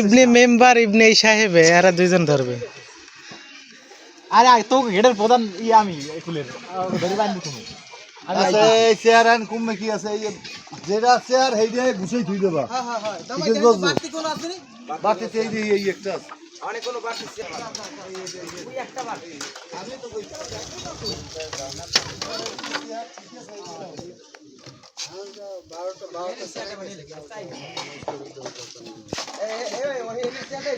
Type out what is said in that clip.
ইবনে member ইবনে সাহেবে এরা দুইজন ধরবে। আরে তো গেটের প্রধান আমি ফুলের ধরে বাঁধবো তুমি। আচ্ছা এই চেয়ার আন কমে কি আছে এই যেটা চেয়ার হেই দিয়ে গুছাই ধুই দেবা। হ্যাঁ হ্যাঁ হ্যাঁ বাড়তি কোন আছে নি? বাড়তি এই যে এই একটা আছে। অনেক কোন বাড়তি চেয়ার ওই একটা বাড়তি আমি তো কই চেয়ারটা বানিয়ে লাগি এই ওই চেয়ারটাই